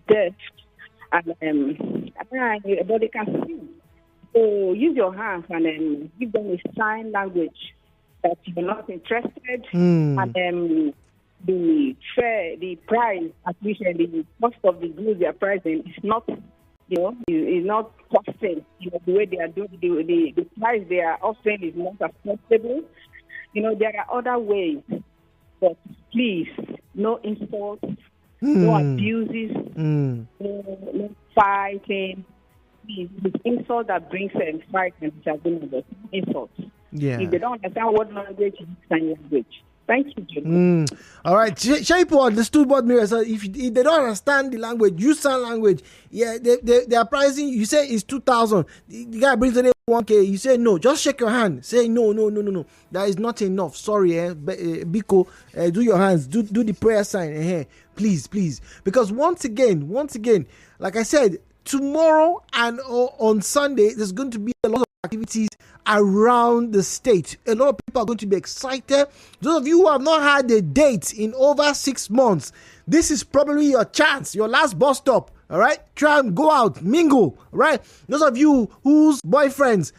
deaf, and but they can see. So use your hands and give them a sign language that you're not interested, and the price at which the cost of the goods they are pricing is not, is not costing. The way they are doing the price they are offering is not acceptable. There are other ways, but please, no insults, no abuses, no fighting. Please, it's insult that brings fight and disagreement. Insults. Yeah. If they don't understand what language, use sign language. Thank you, Jim. All right. Shaipo understood what Mira said. If they don't understand the language, use sign language. Yeah, they are pricing. You say it's 2,000. The guy brings it 1K. You say no. Just shake your hand. Say no. That is not enough. Sorry, Biko. Do your hands. Do the prayer sign. Please. Because once again, like I said, tomorrow and on Sunday, there's going to be a lot of activities around the state. A lot of people are going to be excited. Those of you who have not had a date in over 6 months, this is probably your chance, your last bus stop. All right, try and go out, mingle. Right, those of you whose boyfriends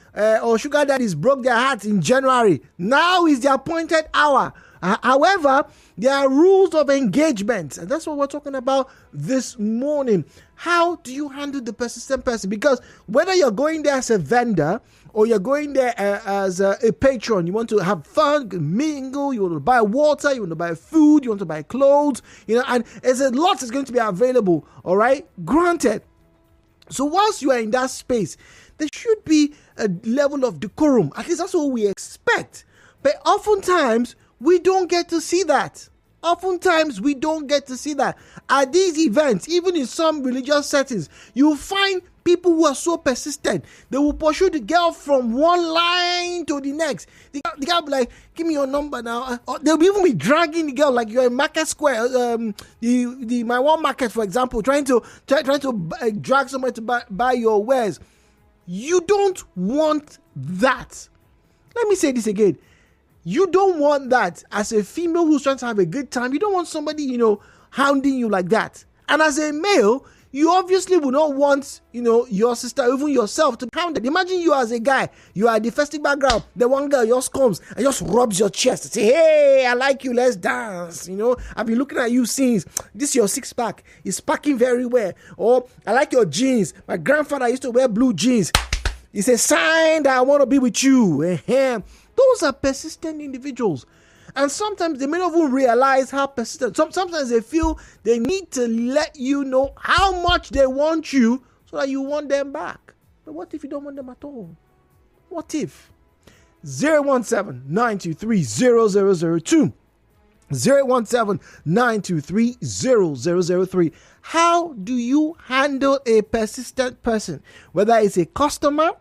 or sugar daddies broke their hearts in January, now is the appointed hour. However, there are rules of engagement, and that's what we're talking about this morning. How do you handle the persistent person? Because whether you're going there as a vendor or you're going there as a patron, you want to have fun, mingle, you want to buy water, you want to buy food, you want to buy clothes, and there's a lot that's going to be available, all right? Granted. So whilst you are in that space, there should be a level of decorum. At least that's what we expect. But oftentimes, we don't get to see that. At these events, even in some religious settings, you find people who are so persistent. They will pursue the girl from one line to the next. The girl will be like, give me your number now. They'll even be dragging the girl like you're in Market Square, my one market, for example, trying to drag somebody to buy your wares. You don't want that. Let me say this again. You don't want that as a female who's trying to have a good time. You don't want somebody, hounding you like that. And as a male, you obviously would not want, your sister, even yourself, to be hounded. Imagine you as a guy, you are the festive background. The one girl just comes and just rubs your chest and say, hey, I like you, let's dance. I've been looking at you since. This is your six pack. It's packing very well. Or I like your jeans. My grandfather used to wear blue jeans. It's a sign that I want to be with you. Those are persistent individuals. And sometimes they may not even realize how persistent. Sometimes they feel they need to let you know how much they want you so that you want them back. But what if you don't want them at all? What if? 017-923-0002. 017-923-0003. How do you handle a persistent person? Whether it's a customer,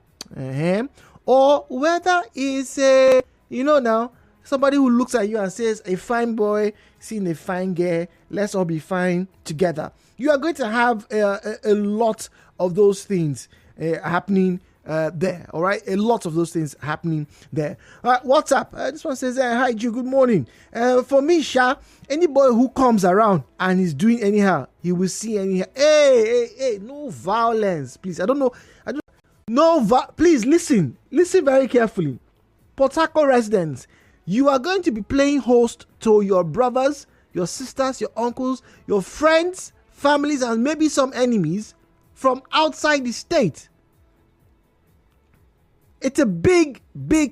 or whether it's somebody who looks at you and says, a fine boy seeing a fine girl, let's all be fine together. You are going to have a lot of those things happening there. All right, a lot of those things happening there. What's up? This one says, hi Ju, good morning. For me, Sha, any boy who comes around and is doing anyhow, he will see anyhow. Hey, no violence, please. Please listen very carefully. Port Harcourt residents, you are going to be playing host to your brothers, your sisters, your uncles, your friends, families, and maybe some enemies from outside the state. It's a big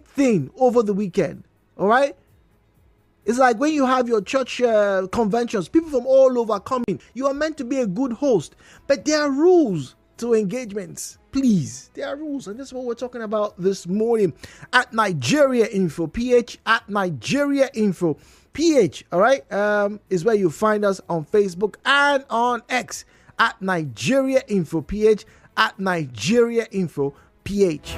thing over the weekend. All right. It's like when you have your church conventions, people from all over coming. You are meant to be a good host, but there are rules to engagements. Please, there are rules, and this is what we're talking about this morning at Nigeriainfo PH, at Nigeriainfo PH. All right, is where you find us on Facebook and on X at Nigeriainfo PH, at Nigeriainfo PH.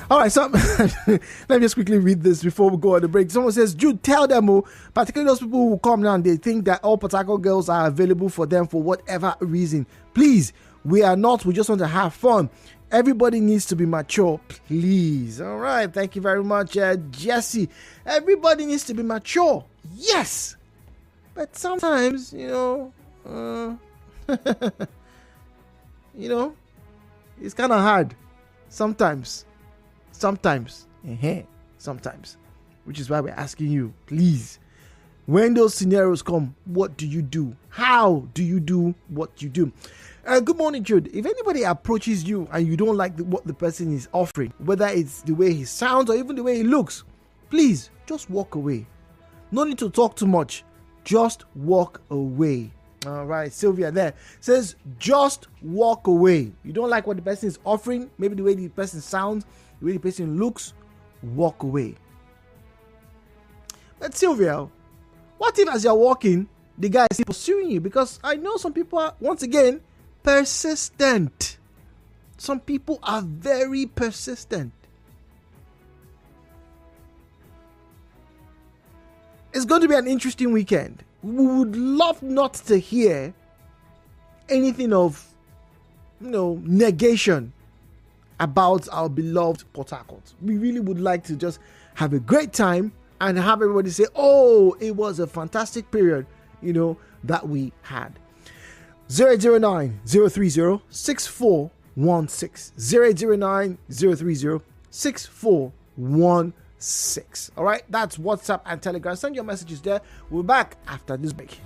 All right, so let me just quickly read this before we go on the break. Someone says, Jude, tell them, particularly those people who come now and they think that all Port Harcourt girls are available for them for whatever reason. Please, we are not. We just want to have fun. Everybody needs to be mature, please. All right, thank you very much, Jesse. Everybody needs to be mature. Yes. But sometimes, you know, it's kind of hard. Sometimes, sometimes, which is why we're asking you, please, when those scenarios come, what do you do? How do you do what you do? Good morning, Jude. If anybody approaches you and you don't like what the person is offering, whether it's the way he sounds or even the way he looks, please just walk away. No need to talk too much. Just walk away. All right, Sylvia there says just walk away. You don't like what the person is offering, maybe the way the person sounds, the way the person looks, walk away. But Sylvia, what if as you're walking, the guy is still pursuing you? Because I know some people are, once again, persistent. Some people are very persistent. It's going to be an interesting weekend. We would love not to hear anything of, negation about our beloved Port Harcourt. We really would like to just have a great time and have everybody say, oh, it was a fantastic period, that we had. 009-030-6416. 009-030-6416. All right, that's WhatsApp and Telegram. Send your messages there. We'll be back after this break.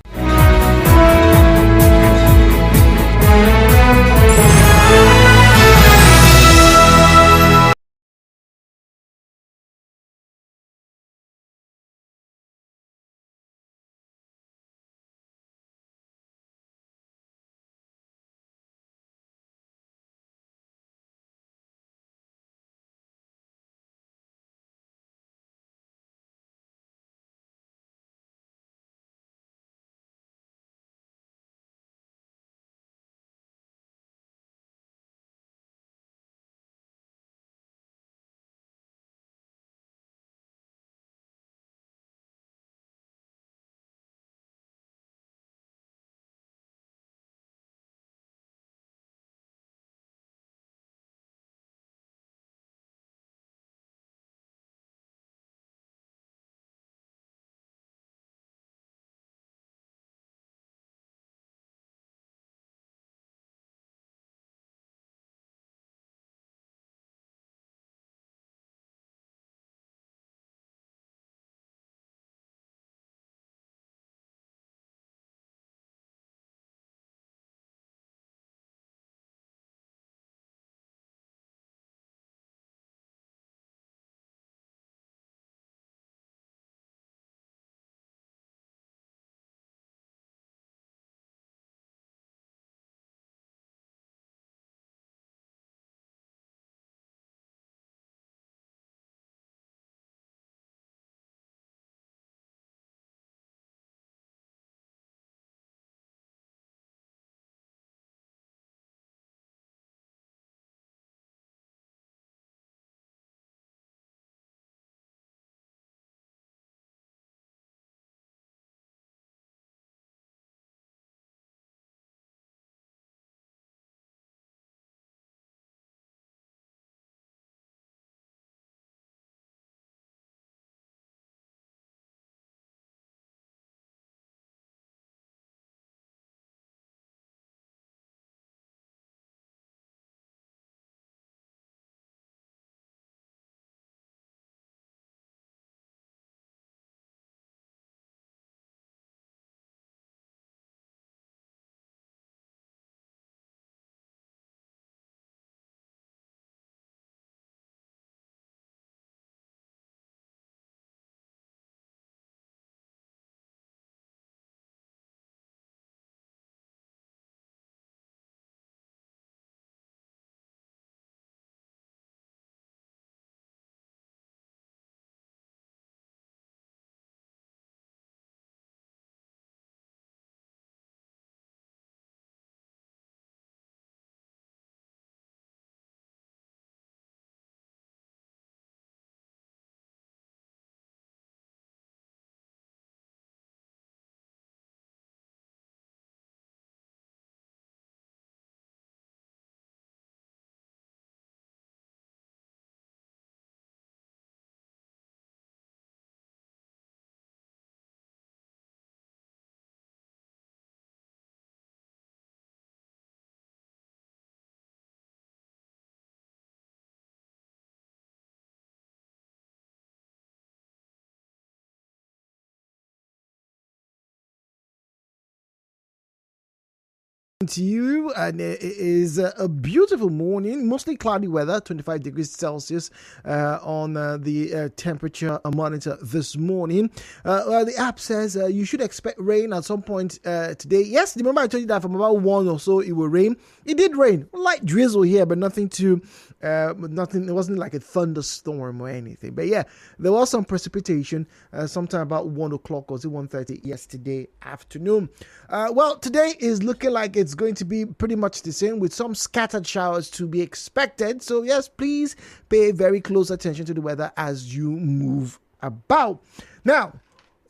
to you, and it is a beautiful morning, mostly cloudy weather, 25 degrees Celsius on the temperature monitor this morning. The app says you should expect rain at some point today. Yes, remember I told you that from about 1 or so it will rain. It did rain, light drizzle here, but nothing too nothing. It wasn't like a thunderstorm or anything, but yeah, there was some precipitation sometime about 1 o'clock or 1:30 yesterday afternoon. Well, today is looking like it's going to be pretty much the same, with some scattered showers to be expected. So yes, please pay very close attention to the weather as you move about. Now,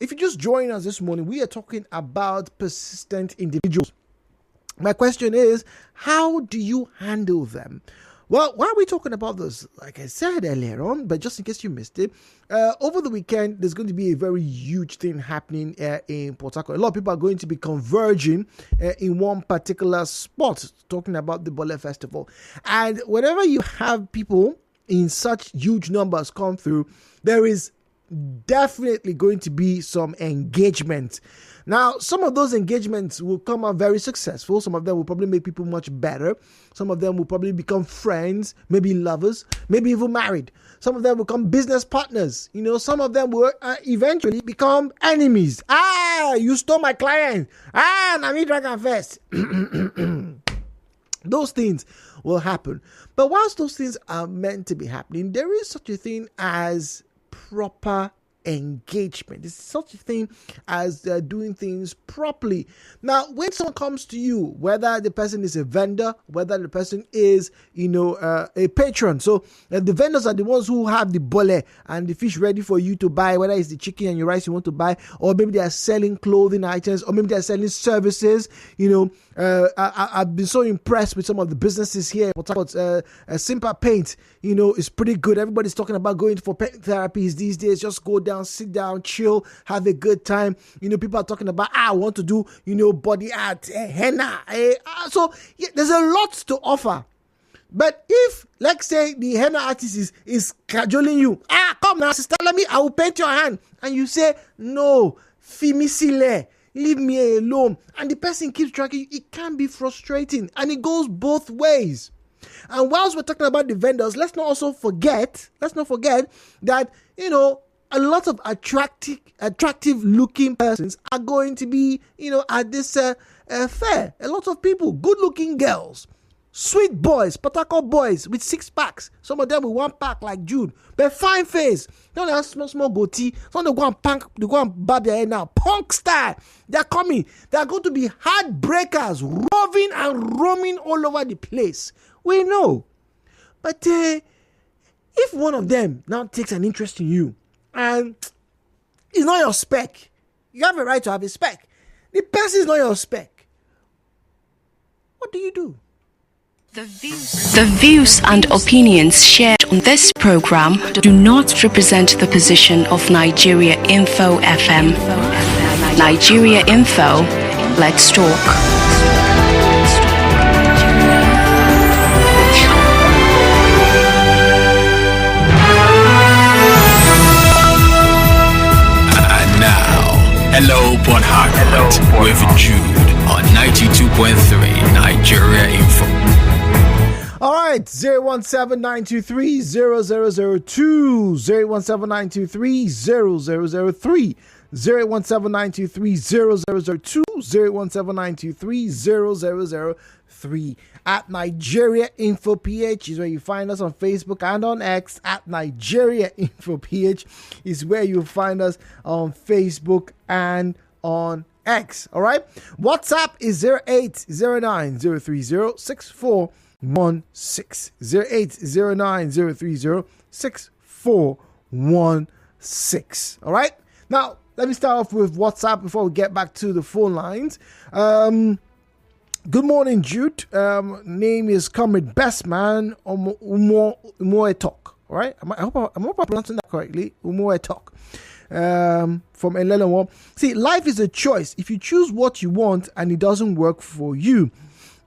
if you just join us this morning, we are talking about persistent individuals. My question is, how do you handle them? Well, why are we talking about this? Like I said earlier on, but just in case you missed it, over the weekend, there's going to be a very huge thing happening in Port Harcourt. A lot of people are going to be converging in one particular spot, talking about the Bole Festival. And whenever you have people in such huge numbers come through, there is definitely going to be some engagement. Now, some of those engagements will come out very successful. Some of them will probably make people much better. Some of them will probably become friends, maybe lovers, maybe even married. Some of them will become business partners. You know, some of them will eventually become enemies. You stole my client. Nami Dragon Fest. Those things will happen. But whilst those things are meant to be happening, there is such a thing as proper engagement. There's such a thing as doing things properly. Now, when someone comes to you, whether the person is a vendor, whether the person is, a patron. So the vendors are the ones who have the bole and the fish ready for you to buy, whether it's the chicken and your rice you want to buy, or maybe they are selling clothing items, or maybe they are selling services. I've been so impressed with some of the businesses here. Simple Paint, is pretty good. Everybody's talking about going for paint therapies these days. Just go down, sit down, chill, have a good time. People are talking about, I want to do, body art, henna. So yeah, there's a lot to offer. But if, let's say, the henna artist is cajoling you, come now, sister, I will paint your hand. And you say, no, fimisile, leave me alone. And the person keeps tracking you. It can be frustrating. And it goes both ways. And whilst we're talking about the vendors, let's not forget that, a lot of attractive looking persons are going to be, at this fair. A lot of people, good looking girls, sweet boys, Patako boys with 6 packs. Some of them with 1 pack like Jude, but fine face. Don't have small goatee. Some they go and barb their hair now. Punk style. They're coming. They're going to be heartbreakers, roving and roaming all over the place. We know. But if one of them now takes an interest in you, and it's not your spec, you have a right to have a spec. The person is not your spec. What do you do? The views and opinions shared on this program do not represent the position of Nigeriainfo FM. Nigeriainfo, let's talk. Hello, Port Harcourt, with Jude on 92.3 Nigeria Info. All right, 017-923-0002, 017-923-0003, 017-923-0002, 017-923-0003. At Nigeria Info PH is where you find us on Facebook and on X. At Nigeria Info PH is where you find us on Facebook and on X. All right. WhatsApp is 0809-030-6416. 0809-030-6416. All right. Now, let me start off with WhatsApp before we get back to the phone lines. Good morning, Jude. Name is Comrade Bestman Umoetok. All right, I hope I'm pronouncing that correctly. Umoetok. From Elelonwo. See, life is a choice. If you choose what you want and it doesn't work for you,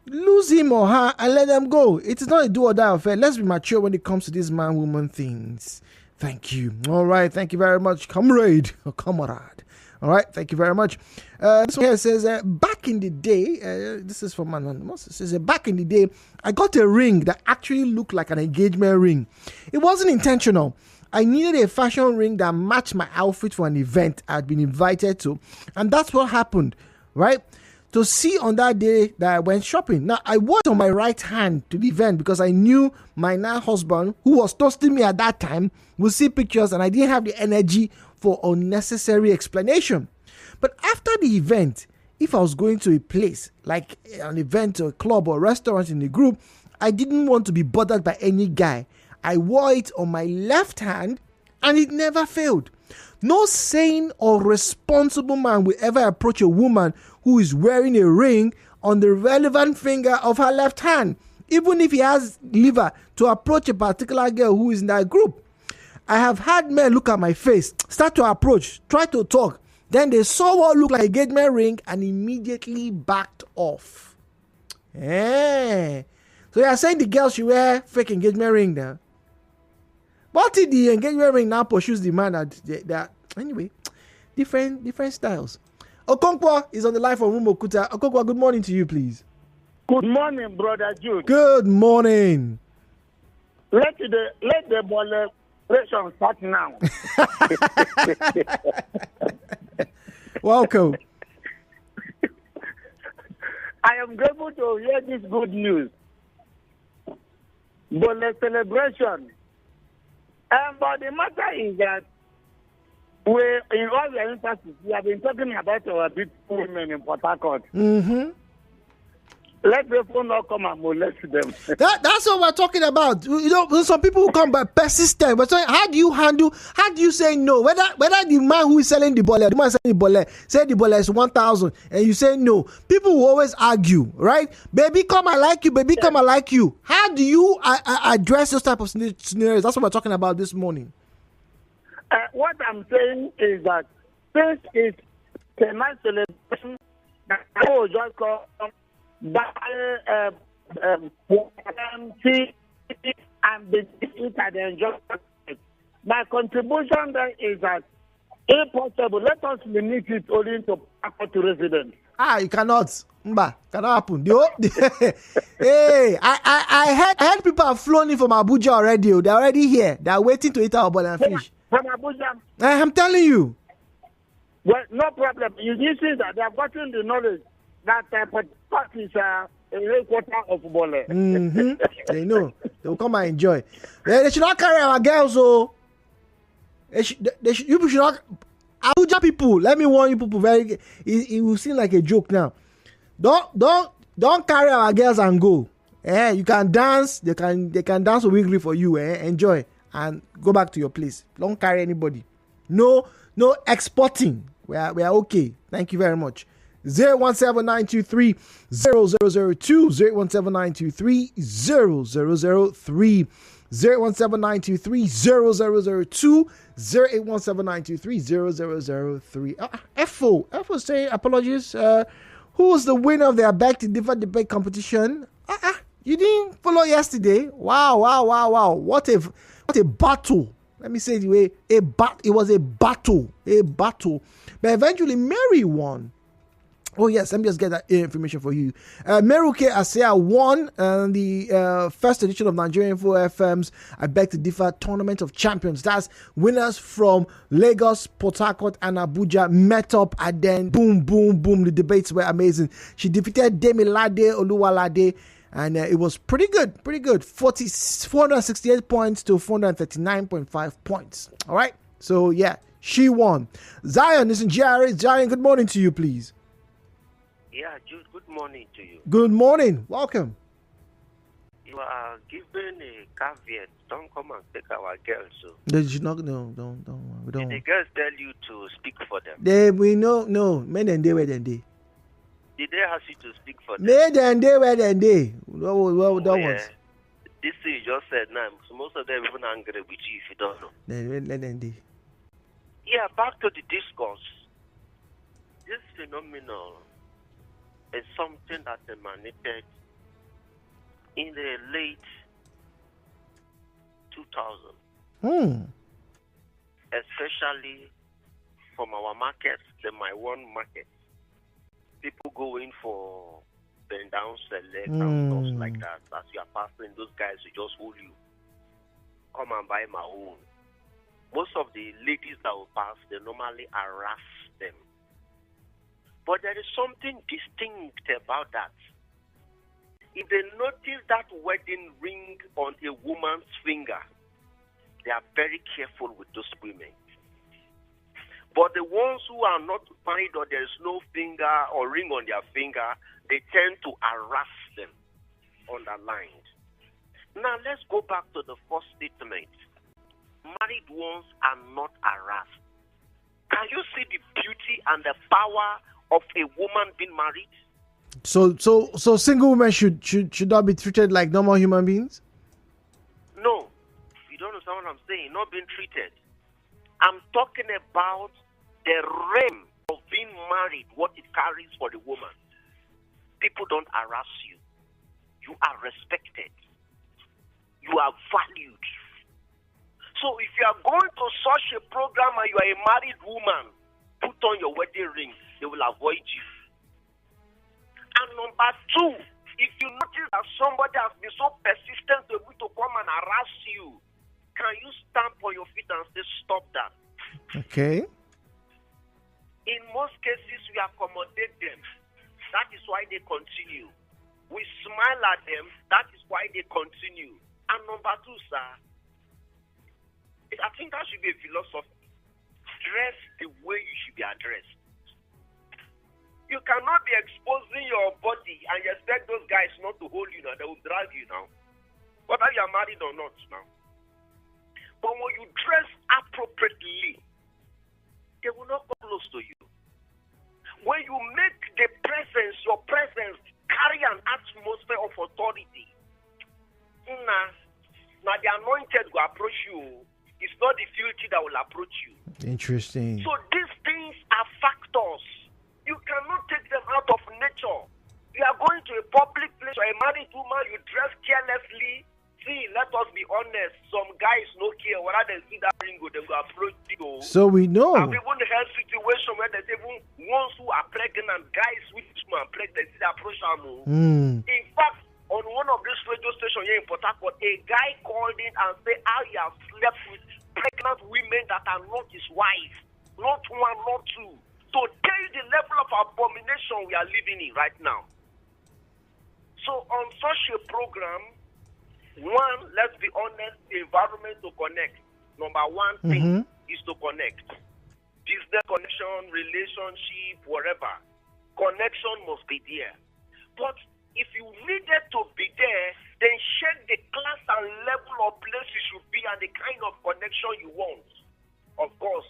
lose him or her and let them go. It is not a do or die affair. Let's be mature when it comes to these man-woman things. Thank you. All right, thank you very much, comrade or comrade. All right, thank you very much. This one here says, back in the day, this is from Anonymous. It says, back in the day, I got a ring that actually looked like an engagement ring. It wasn't intentional. I needed a fashion ring that matched my outfit for an event I'd been invited to. And that's what happened, right? To see on that day that I went shopping. Now, I wore it on my right hand to the event because I knew my now husband, who was toasting me at that time, would see pictures and I didn't have the energy for unnecessary explanation. But after the event, if I was going to a place like an event or a club or a restaurant in the group, I didn't want to be bothered by any guy. I wore it on my left hand and it never failed. No sane or responsible man will ever approach a woman who is wearing a ring on the relevant finger of her left hand, even if he has liver to approach a particular girl who is in that group. I have had men look at my face, start to approach, try to talk. Then they saw what looked like a engagement ring and immediately backed off. So you are saying the girl should wear fake engagement ring now? But if the engagement ring now pursues the man that anyway, different styles. Okonkwo is on the line from Rumokuta. Okonkwo, good morning to you, please. Good morning, Brother Jude. Good morning. Let the celebration start now. Welcome. I am grateful to hear this good news. But the celebration. But the matter is that in all the emphasis, we have been talking about our beautiful women in Port Harcourt. Mm-hmm. Let people not come and molest them. That's what we're talking about. You know, some people who come by persistent. But how do you say no? Whether the man who is selling the bole, the man selling the bole, say the bole is 1,000, and you say no, people will always argue, right? Baby, come, I like you. Baby, come, I like you. How do you address those type of scenarios? That's what we're talking about this morning. What I'm saying is that this is a nice celebration that I will just call see and be it and enjoy it. My contribution there is that, if possible, let us limit it only to Port residents. You cannot. Cannot happen. Hey, I heard people have flown in from Abuja already. They're already here. They're waiting to eat our ball and fish. From Abuja? I'm telling you. Well, no problem. You see that they have gotten the knowledge that Port is a headquarter of Bole. Mm-hmm. They know. They will come and enjoy. They should not carry our girls, so. You should not. Abuja people, let me warn you people very. It will seem like a joke now. Don't carry our girls and go. You can dance. They can dance a wiggly for you. Enjoy and go back to your place. Don't carry anybody. No exporting. We are okay. Thank you very much. 017-923-0002, 017-923-0003, 017-923-0002, 0817923-0003. Efo saying apologies. Who was the winner of the Abeg to Differ debate competition? You didn't follow yesterday. Wow. What a battle. Let me say it the way it was a battle. But eventually Mary won. Oh yes, let me just get that information for you. Meruke Asea won the first edition of Nigeriainfo FM's I Beg to Differ Tournament of Champions. That's winners from Lagos, Port Harcourt, and Abuja met up, and then boom. The debates were amazing. She defeated Demilade Oluwalade, and it was pretty good. 468 points to 439.5 points. All right, so yeah, she won. Zion is in GRA. Zion, good morning to you, please. Yeah, Jude, good morning to you. Good morning. Welcome. You are given a caveat. Don't come and take our girls. So. They should not. No, don't. We don't. Did the girls tell you to speak for them? We know. No. Men and they were than they. Did they ask you to speak for them? Men and they were than they. Don't want. This thing you just said now. So most of them even angry with you if you don't know. Then they. Yeah, back to the discourse. This phenomenon is something that emanated in the late 2000s, especially from our markets, the my one market, people go in for bend down, select, and stuff like that. As you are passing, those guys will just hold you. Come and buy my own. Most of the ladies that will pass, they normally harass them. But there is something distinct about that. If they notice that wedding ring on a woman's finger, they are very careful with those women. But the ones who are not married or there is no finger or ring on their finger, they tend to harass them, underlined. Now let's go back to the first statement. Married ones are not harassed. Can you see the beauty and the power of a woman being married? So single women should not be treated like normal human beings? No. You don't understand what I'm saying. Not being treated. I'm talking about the realm of being married, what it carries for the woman. People don't harass you. You are respected. You are valued. So if you are going to such a program and you are a married woman, put on your wedding ring. They will avoid you. And number two, if you notice that somebody has been so persistent to come and harass you, can you stamp on your feet and say, stop that? Okay. In most cases, we accommodate them. That is why they continue. We smile at them. That is why they continue. And number two, sir, I think that should be a philosophy. Dress the way you should be addressed. You cannot be exposing your body and you expect those guys not to hold you now. They will drag you now. Whether you are married or not now. But when you dress appropriately, they will not come close to you. When you make your presence, carry an atmosphere of authority. Now the anointed will approach you. It's not the filthy that will approach you. Interesting. So these things are factors. You cannot take them out of nature. You are going to a public place or a married woman, you dress carelessly. See, let us be honest. Some guys no care. Whether they see that ring, they will approach you. So we know. I've even heard situation where there's even ones who are pregnant, guys which are pregnant, they see the approach them. In fact, on one of these radio stations here in Port Harcourt, a guy called in and said how he has slept with pregnant women that are not his wife. Not one, not two. So tell you the level of abomination we are living in right now. So on such a program, one, let's be honest, the environment to connect. Number one thing is to connect. Business connection, relationship, whatever. Connection must be there. But if you needed to be there, then check the class and level of place you should be and the kind of connection you want. Of course,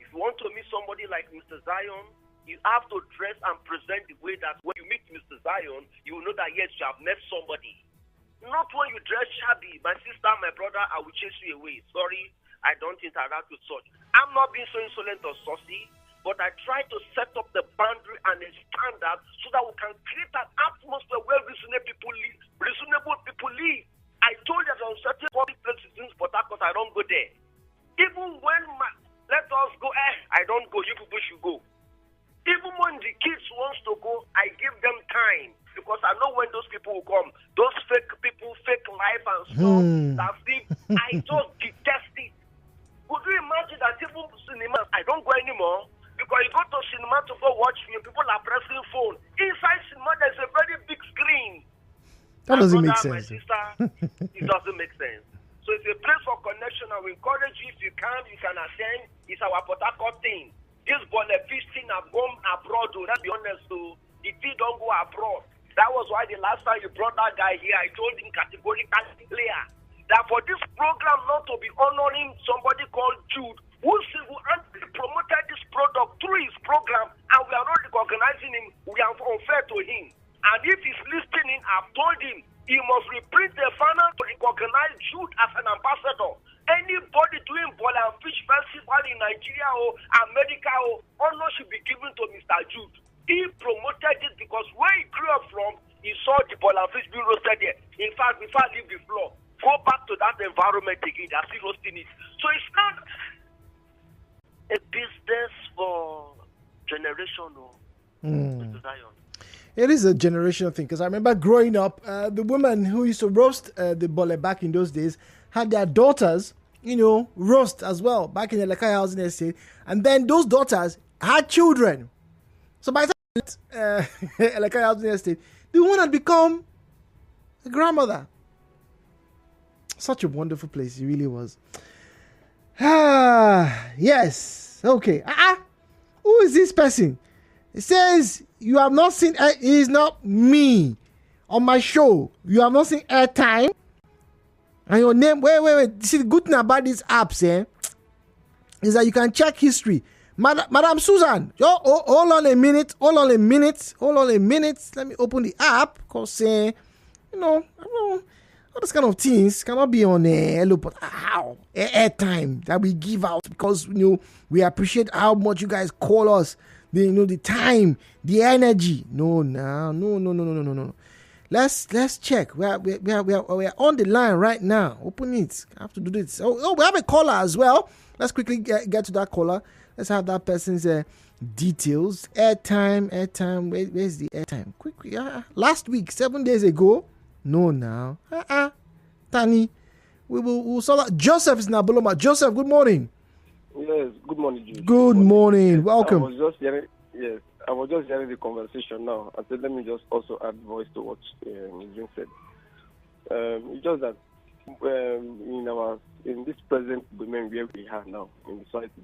if you want to meet somebody like Mr. Zion, you have to dress and present the way that when you meet Mr. Zion, you will know that yes, you have met somebody. Not when you dress shabby. My sister, my brother, I will chase you away. Sorry, I don't interact with such. I'm not being so insolent or saucy, but I try to set up the boundary and a standard so that we can create an atmosphere where reasonable people live. I told you that on certain public places in Port Harcourt, I don't go there. Even when let us go, I don't go, you people should go. Even when the kids wants to go, I give them time because I know when those people will come. Those fake people, fake life and stuff. I just detest it. Could you imagine that even cinemas, I don't go anymore because you go to cinema to go watch film, people are pressing phone. Inside cinema, there's a very big screen. That doesn't make My sense. sister, it doesn't make sense. So it's a place for connection. I will encourage you if you can attend. It's our Port Harcourt thing. This ball thing have gone abroad, let's be honest, so the thing don't go abroad. That was why the last time you brought that guy here, I told him categorically clear that for this program not to be honoring somebody called Jude, who promoted this product through his program, and we are not recognizing him, we are unfair to him. And if he's listening, I've told him he must reprint the final to recognize Jude as an ambassador. Anybody doing ball and fish festival in Nigeria or America or honor should be given to Mr. Jude. He promoted it because where he grew up from, he saw the ball and fish being roasted there. In fact, before I leave the floor, go back to that environment again. They're still roasting it. So it's not. a business for generation. Mr. Zion. It is a generational thing because I remember growing up, the women who used to roast the bole back in those days had their daughters, roast as well back in the Lekai housing estate, and then those daughters had children. So by the time Lekai housing estate, the woman had become a grandmother. Such a wonderful place, it really was. Yes, okay. Who is this person? It says, you have not seen, it is not me on my show. You have not seen airtime. And your name, wait. See, the good thing about these apps, is that you can check history. Madam Susan, hold on a minute. Let me open the app because, I don't know, all those kind of things cannot be on hello, but how airtime that we give out because we appreciate how much you guys call us. The time, the energy. No. Let's check. We are on the line right now. Open it. I have to do this. Oh, we have a caller as well. Let's quickly get to that caller. Let's have that person's details. Airtime. Where's the airtime? Quickly. Last week, 7 days ago. No, now. Tani. We'll solve that. Joseph is in Aboloma. Joseph, good morning. Yes, good morning, Jude. Good morning. Welcome. I was just hearing the conversation now. I said, let me just also add voice to what June said. It's just that in this present women where we have now in the society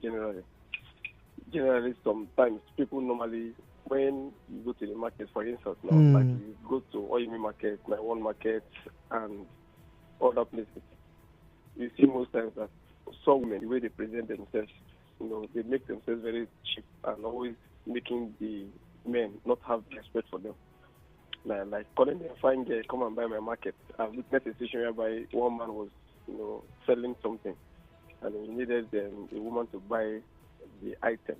generally sometimes people normally, when you go to the market, for instance, now, like you go to Oyemi market, my one market, and other places, you see most times that some women, the way they present themselves, they make themselves very cheap and always making the men not have respect for them. Like calling them fine girl, come and buy my market. I've witnessed a situation whereby one man was, selling something and he needed a woman to buy the item.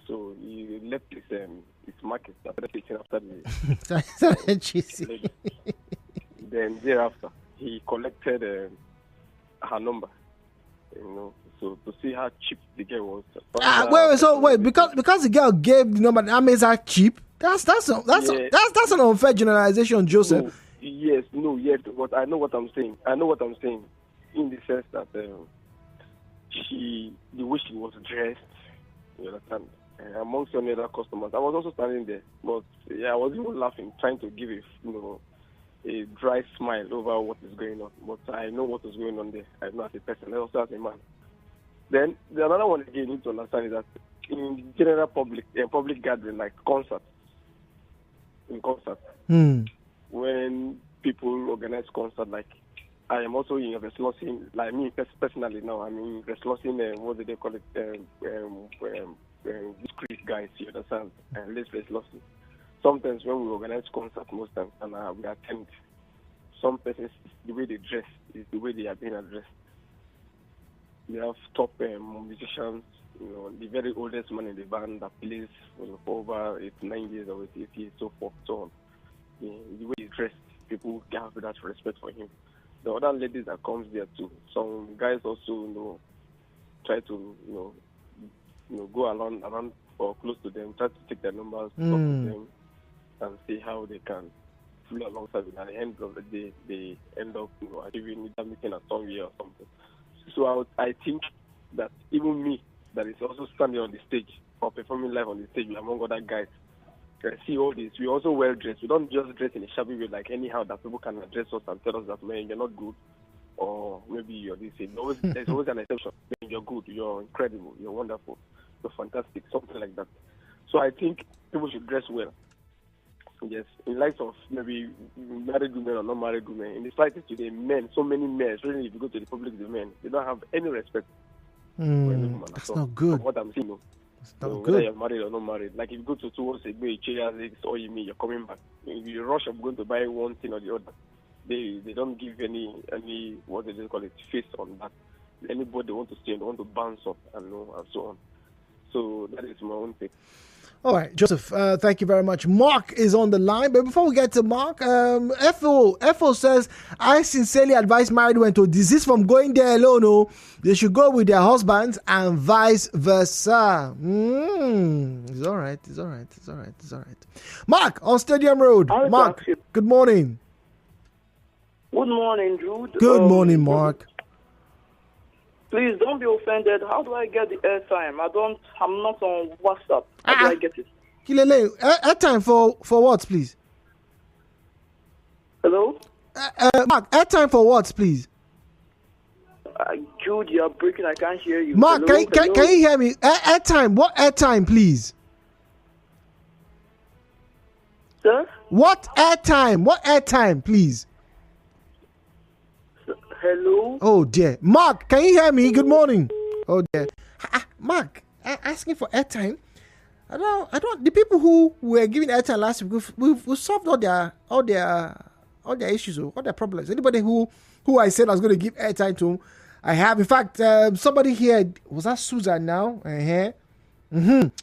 So he left his market after the then thereafter he collected her number. So to see how cheap the girl was. Wait, because the girl gave the number, that makes her cheap. That's an unfair generalization, Joseph. Yes, but I know what I'm saying. In the sense that the way she was dressed, you understand, amongst any other customers. I was also standing there, but I was even laughing, trying to give a dry smile over what is going on. But I know what is going on there. I know as a person, also as a man. Then the another one again you need to understand is that in general public gathering like concerts, when people organize concert, like I am also in Reslossing, like me personally now, I'm in Reslossing, what do they call it, discreet guys, you understand, and less Reslossing. Sometimes when we organize concerts, most times, and we attend, some persons, the way they dress is the way they are being addressed. We have top musicians, the very oldest man in the band that plays for over 9 years or 8 years, so forth, so on. The way he dressed, people have that respect for him. The other ladies that comes there too, some guys also, try to, go around or close to them, try to take their numbers, talk to them, and see how they can fly alongside them. At the end of the day, they end up achieving either meeting at somewhere or something. So I think that even me, that is also standing on the stage or performing live on the stage among other guys, can see all this. We also well dressed. We don't just dress in a shabby way like anyhow that people can address us and tell us that, man, you're not good, or maybe you're this. There's always an exception. You're good, you're incredible, you're wonderful, you're fantastic, something like that. So I think people should dress well. Yes, in light of maybe married women or not married women. In the society today, men, so many men, especially if you go to the public, the men, they don't have any respect for any woman. That's not good. From what I'm seeing, it's not good. Whether you're married or not married. Like if you go to towards a way, or you mean you're coming back. If you rush up going to buy one thing or the other, they don't give any what they call it, face on that. Anybody want to stay and want to bounce up and so on. So that is my own take. All right, Joseph, thank you very much. Mark is on the line, but before we get to Mark, FO says, I sincerely advise married women to desist from going there alone. Oh, they should go with their husbands and vice versa. It's all right. Mark, on Stadium Road. Mark, good morning. Good morning, Jude. Good morning, Mark. Please don't be offended. How do I get the airtime? I'm not on WhatsApp. How do I get it? Kilele, airtime for what, please? Hello? Mark, airtime for what, please? Jude, you're breaking. I can't hear you. Mark, Hello? Can you hear me? Airtime. What airtime, please? Sir? What airtime, please? Hello? Oh dear. Mark, can you hear me? Good morning. Oh dear. Mark, asking for airtime. I don't. The people who were giving airtime last week, we've solved all their issues, all their problems. Anybody who I said I was going to give airtime to, I have. In fact, somebody here, was that Susan now?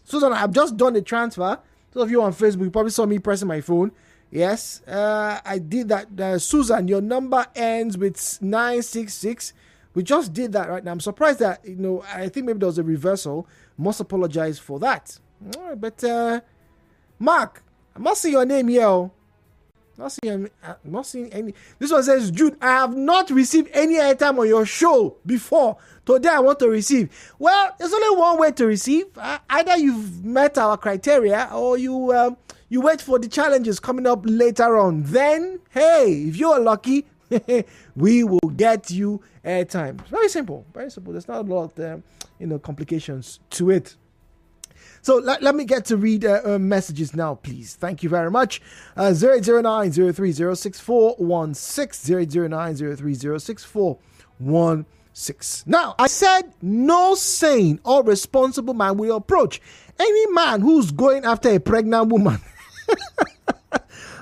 Susan, I've just done the transfer. Those of you on Facebook, you probably saw me pressing my phone. Yes, I did that. Susan, your number ends with 966. We just did that right now. I'm surprised that, I think maybe there was a reversal. Must apologize for that. All right, but Mark, I must see your name here. Not seeing any. This one says, Jude, I have not received any airtime on your show before. Today I want to receive. Well, there's only one way to receive. Either you've met our criteria or you wait for the challenges coming up later on. Then, hey, if you're lucky, we will get you airtime. It's very simple. Very simple. There's not a lot of complications to it. So let me get to read messages now, please. Thank you very much. 009030646 009030646. Now, I said no sane or responsible man will approach any man who's going after a pregnant woman.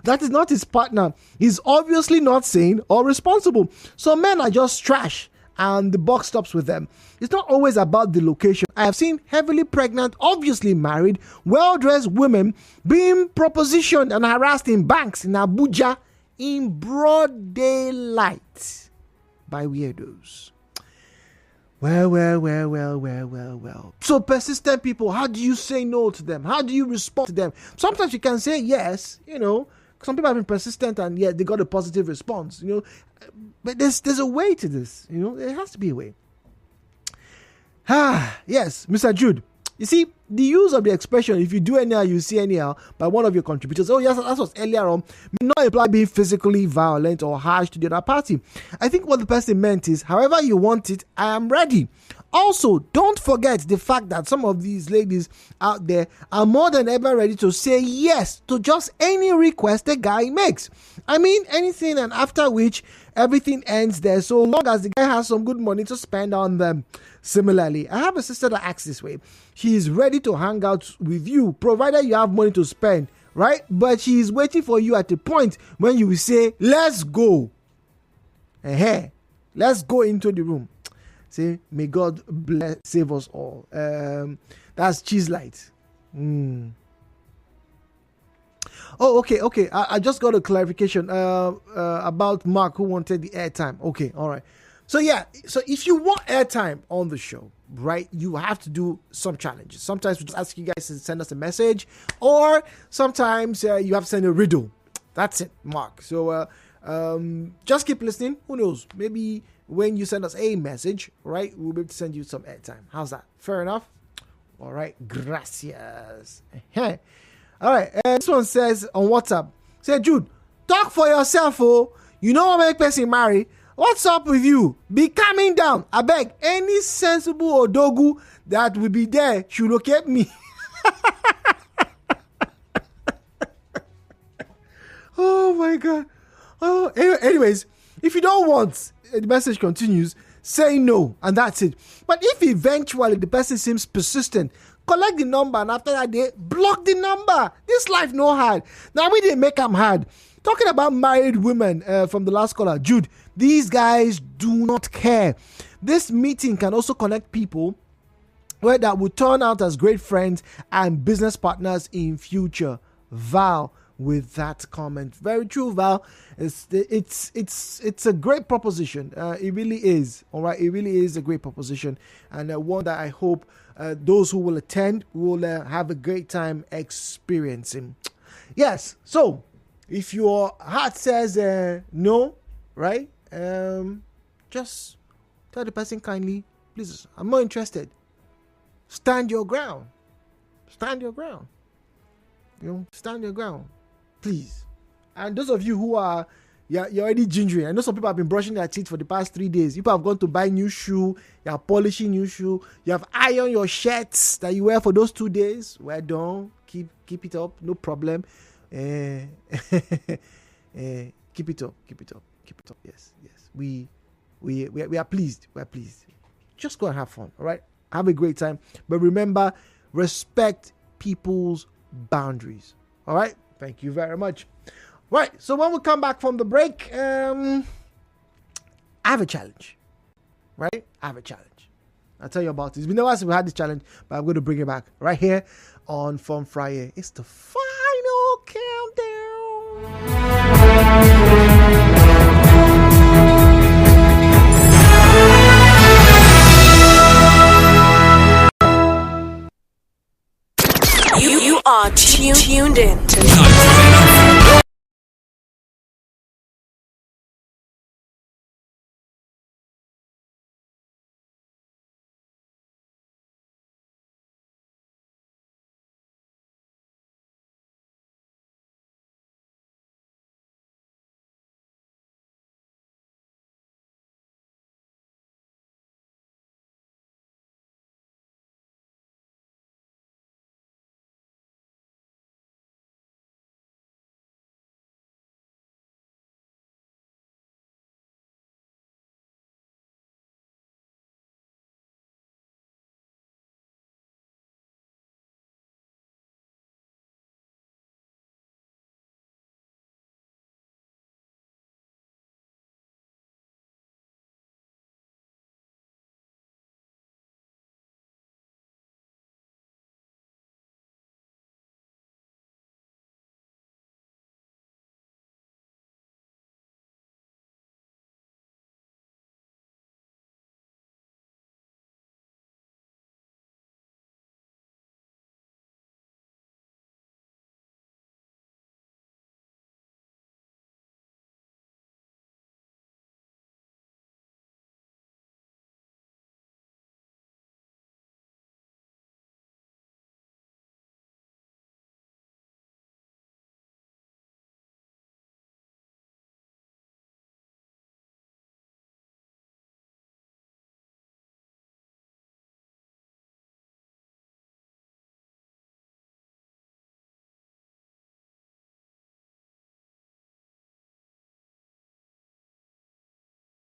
That is not his partner. He's obviously not sane or responsible. So men are just trash, and the buck stops with them. It's not always about the location. I have seen heavily pregnant, obviously married, well-dressed women being propositioned and harassed in banks in Abuja in broad daylight by weirdos. Well. So persistent people, how do you say no to them? How do you respond to them? Sometimes you can say yes, some people have been persistent and yet they got a positive response, but there's a way to this, there has to be a way. Yes, Mr. Jude. You see, the use of the expression, if you do anyhow, you see anyhow, by one of your contributors, oh yes, that was earlier on, may not imply being physically violent or harsh to the other party. I think what the person meant is, however you want it, I am ready. Also, don't forget the fact that some of these ladies out there are more than ever ready to say yes to just any request the guy makes. I mean, anything, and after which everything ends there, so long as the guy has some good money to spend on them. Similarly, I have a sister that acts this way. She is ready to hang out with you, provided you have money to spend, right? But she is waiting for you at the point when you will say, let's go. Let's go into the room. Say, may God save us all. That's cheese light. Oh, okay. I just got a clarification about Mark who wanted the airtime. Okay, all right. So if you want airtime on the show, right, you have to do some challenges. Sometimes we just ask you guys to send us a message, or sometimes you have to send a riddle. That's it, Mark. So just keep listening. Who knows? Maybe when you send us a message, right, we'll be able to send you some airtime. How's that? Fair enough? All right. Gracias. All right. This one says on WhatsApp, say, Jude, talk for yourself, oh. You know what make person marry? What's up with you? Be calming down. I beg, any sensible odogu that will be there should locate me. Oh my God. Oh, anyways, if you don't want, the message continues, say no, and that's it. But if eventually the person seems persistent, collect the number, and after that day, block the number. This life no hard. Now we didn't make them hard. Talking about married women from the last caller, Jude, these guys do not care. This meeting can also connect people where that will turn out as great friends and business partners in future. Val with that comment. Very true, Val. It's a great proposition. It really is. All right, it really is a great proposition, and one that I hope those who will attend will have a great time experiencing. Yes. So, if your heart says no, right? Just tell the person kindly, please, I'm not interested. Stand your ground. Stand your ground. Stand your ground, please. And those of you who are, you're already gingering. I know some people have been brushing their teeth for the past 3 days. People have gone to buy new shoe. You are polishing new shoe. You have ironed your shirts that you wear for those 2 days. Well done. Keep it up. No problem. Keep it up. Keep it up. Keep it up. Yes. We are pleased. We are pleased. Just go and have fun. All right. Have a great time. But remember, respect people's boundaries. All right. Thank you very much. Right. So when we come back from the break, I have a challenge. Right. I have a challenge. I'll tell you about it. It's been a while since we had this challenge, but I'm going to bring it back right here on Fun Friday. It's the final countdown. You are tuned in to